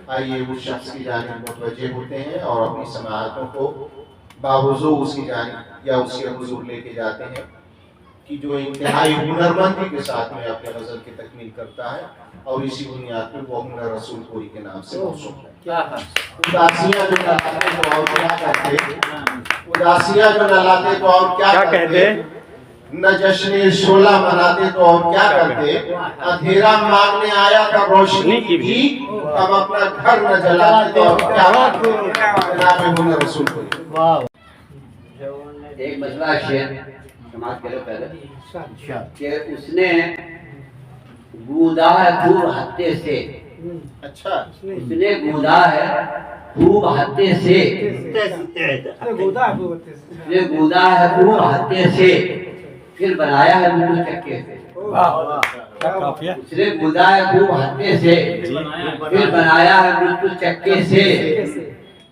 آئیے اس شخص کی جانب متوجہ ہوتے ہیں اور اپنی سماعتوں کو باوضوح اس کی جانب یا اس کے حضور لے کے جاتے ہیں کہ جو انتہائی ہنرمندی کے ساتھ میں اپنے غزل کی تکمیل کرتا ہے اور اسی بنیاد پر وہ ہنر رسول پوری کے نام سے موصوف ہے۔ اداسیاں جو نہ لاتے تو اور کیا کہتے، اداسیاں جو نہ لاتے تو اور کیا کہتے، نہ جشن شعلہ مناتے تو اور کیا کرتے، اندھیرا مانگنے آیا تھا روشنی کی بھی، تب اپنا گھر نہ جلاتے تو اور کیا کرتے، جناب ہنر رسول پوری۔ ایک مسئلہ شعر سماعت کرو پہلے کہ اس نے گوندا ہے خوب ہتے سے، اچھا اس نے گوندا ہے خوب ہتے سے، اس نے گوندا ہے خوب ہتے سے، پھر بنایا ہے بالکل چکے سے۔ اس نے گوندا ہے خوب ہتے سے، پھر بنایا ہے بالکل چکے سے،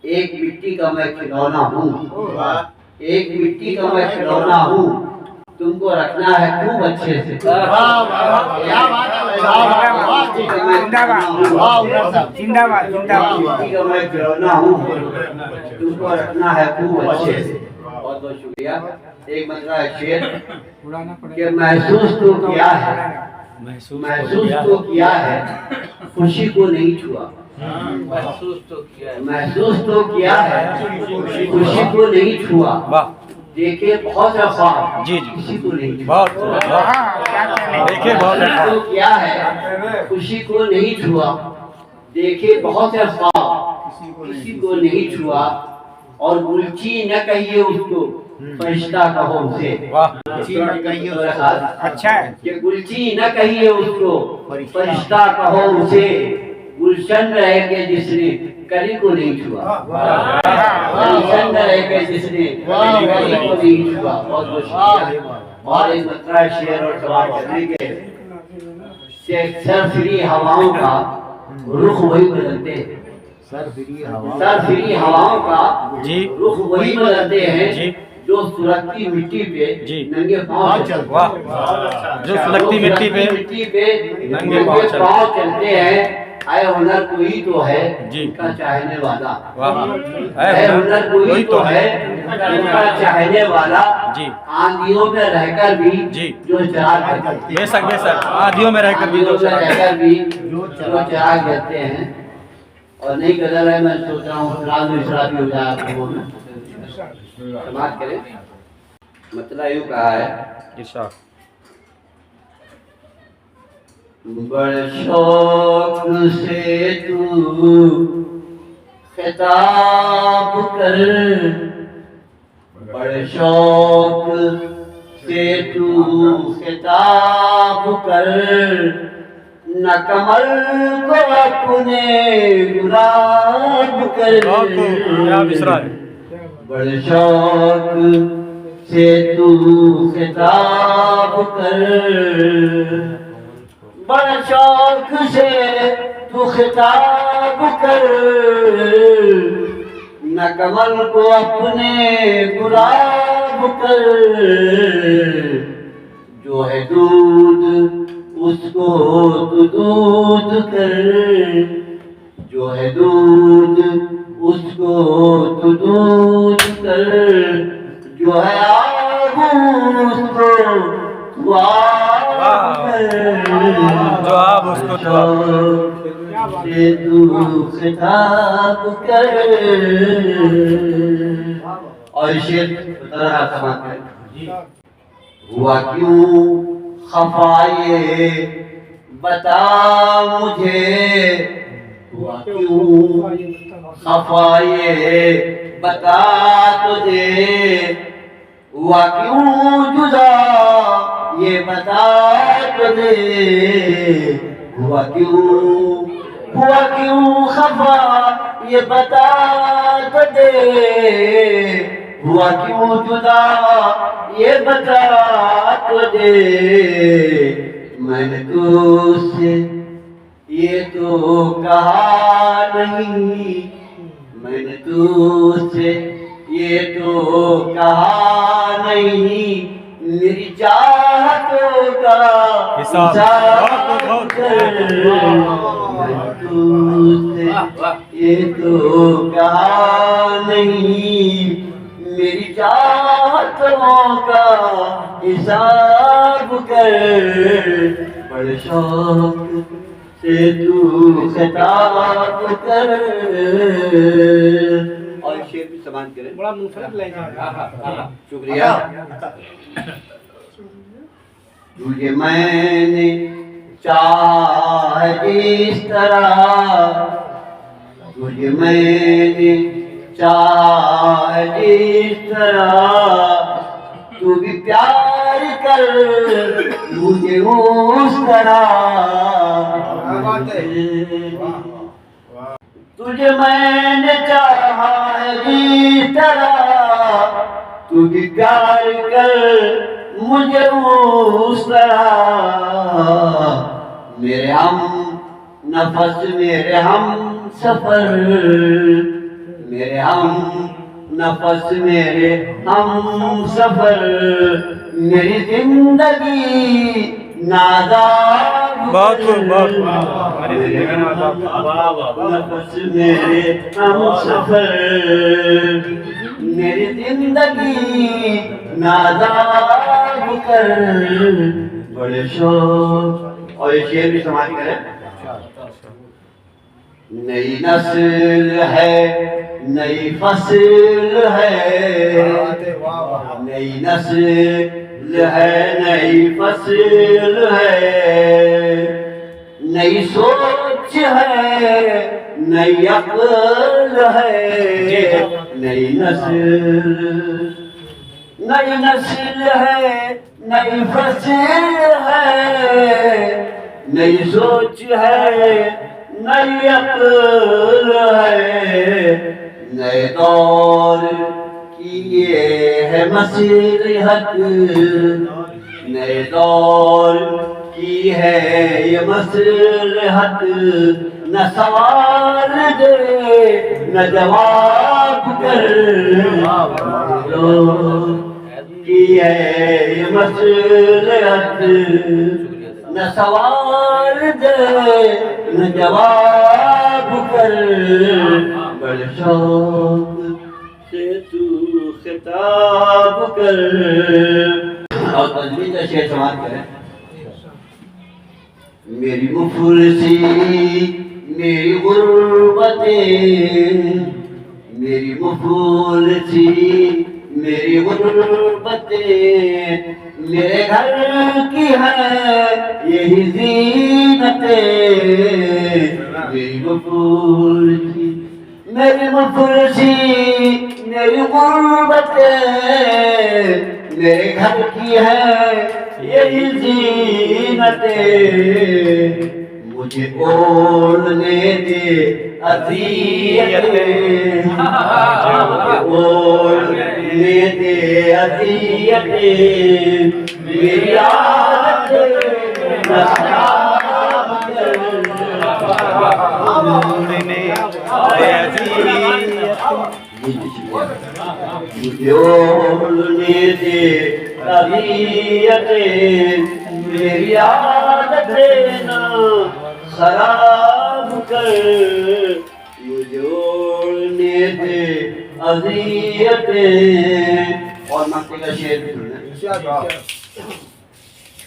ایک مٹی کا میں کھلونا ہوں، ایک مٹی کا میں کھلونا ہوں، تم کو رکھنا ہے خوب اچھے سے۔ مٹی کا میں کھلونا ہوں، تم کو رکھنا ہے خوب اچھے سے۔ بہت بہت شکریہ۔ ایک مسئلہ ہے شعر کہ محسوس تو کیا ہے، محسوس تو کیا ہے، خوشی کو نہیں چھوا، محسوس تو کیا ہے، خوشی کو نہیں چھوا، دیکھے بہت خواب کسی کو نہیں چھوا، تو کیا ہے، خوشی کو نہیں چھوا، دیکھے بہت خواب کسی کو نہیں چھوا، اور گلچی نہ کہیے اس کو فرشتہ کہو اسے، اچھا ہے کہ گلچی نہ کہیے اس کو فرشتہ کہو اسے، گلشن میں رہ کے جس نے کلی کو نہیں چھوا، گلشن میں رہ کے جس نے کلی کو نہیں چھوا۔ بہت بہت شکریہ۔ اور ایک مطلع شعر اور سوال کرنے کے سرفری ہواؤں کا رخ وہی بدلتے ہیں، سرفری ہواؤں کا رخ وہی بدلتے ہیں جو سلگتی مٹی پہ ننگے پاؤں ننگے پاؤں چلتے ہیں۔ اے ہنر کوئی تو ہے ان کا چاہنے والا، اے ہنر کوئی تو ہے ان کا چاہنے والا، آندھیوں میں رہ کر بھی جو چراغ آندھیوں میں رہ کر بھی جو چراغ جلتے ہیں۔ اور نئی غزل ہے، میں سوچ رہا ہوں راز و اسرا بھی ہو جائے آپ لوگوں میں، سماعت کریں۔ مطلب یوں کہا ہے، بڑے شوق سے تو خطاب کر، بڑے شوق سے تو خطاب کر، نہ کمل کو اپنے گلاب کر، بڑے شوق سے تو خطاب کر، بڑے شوق سے تو خطاب کر، نہ کمل کو اپنے گلاب کر، جو ہے دودھ اس کو تو دودھ کر، جو ہے دودھ اس کو تو دودھ کر، جو ہے آگ اس کو تو آگ کر، جو آپ اس کو تو خطاب کر۔ اور شعر طرح سماعت کریں۔ ہوا کیوں خفا یہ بتا مجھے، ہوا کیوں خفا یہ بتا تجھے، ہوا کیوں جدا یہ بتا تجھے، ہوا کیوں خفا یہ بتا تجھے، ہوا کیوں جدا یہ بتا تجھے، میں نے تو سے یہ تو کہا نہیں، میں نے تو سے یہ تو کہا نہیں، میری چاہتوں کا حساب کر، میں نے سے یہ تو کہا نہیں، میری چاہتوں کا حساب کر، بڑے شوق سے تو خطاب کر. اور شعر بھی سماعت کریں. بڑا منفرد لہجہ ہے. شکریہ. تجھے میں نے چاہا اس طرح، تجھے میں نے چاہا اس طرح، تو بھی پیار کر مجھے اس طرح. تجھے میں نے چاہا اس طرح، تو بھی پیار کر مجھے اس طرح. میرے ہم نفس، میرے ہم سفر، میرے ہم نفس، میرے ہم سفر، میری زندگی ناداب بہت خوب، بہت خوب. نفس میرے ہم سفر، میری زندگی ناداب کر، بڑے شوق. اور یہ شعر بھی سماعت کریں. نئی نسل ہے، نئی فصل ہے، نئی نسل ہے، نئی فصل ہے، نئی سوچ ہے، نئی عقل ہے، نئی نسل ہے، نئی فصل ہے، نئی سوچ ہے، نئی عقل ہے، نئے دور کی یہ ہے مصلحت، نئے دور کی ہے یہ مصلحت. نہ سوال دے نہ جواب کر، کی ہے یہ مصلحت. نہ سوال دے نہ جواب کر، بڑے شوق سے تو خطاب کر. اور تجوید کا شعر سماعت کریں. میری مفلسی میری غربتیں، میری مفلسی میری غربتیں، میرے گھر کی ہے یہی زینتیں. میری مفلسی میری مفلسی میری غربتیں، میرے گھر کی ہے یہی زینتیں. مجھے اوڑھنے دے اذیتیں، مجھے اوڑھنے دے اذیتیں، میری عادت نہ خراب کر. مجھے اوڑھنے دے اذیتیں، میری عادت نہ خراب کر. مجھے اوڑھنے دے اذیتیں. اور مکے کا شعر بھی سنیں.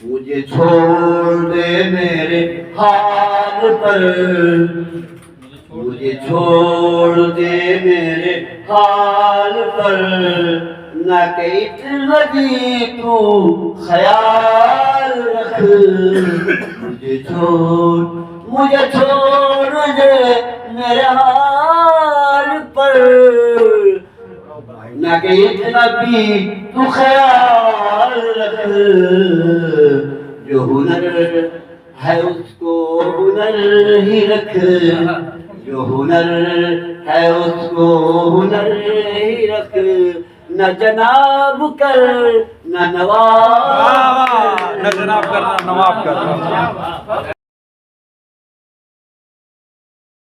مجھے چھوڑ دے میرے حال پر، مجھے چھوڑ دے میرے حال پر، نہ کہ لگی تو خیال رکھ. مجھے چھوڑ دے میرے حال پر، نہ کہ اتنا بھی تو خیال رکھ. جو ہنر ہے اس کو ہنر ہی رکھ، جو ہنر ہے اس کو ہنر ہی رکھ. نہ جناب کر نہ نواب، نہ جناب کرنا نواب کرنا.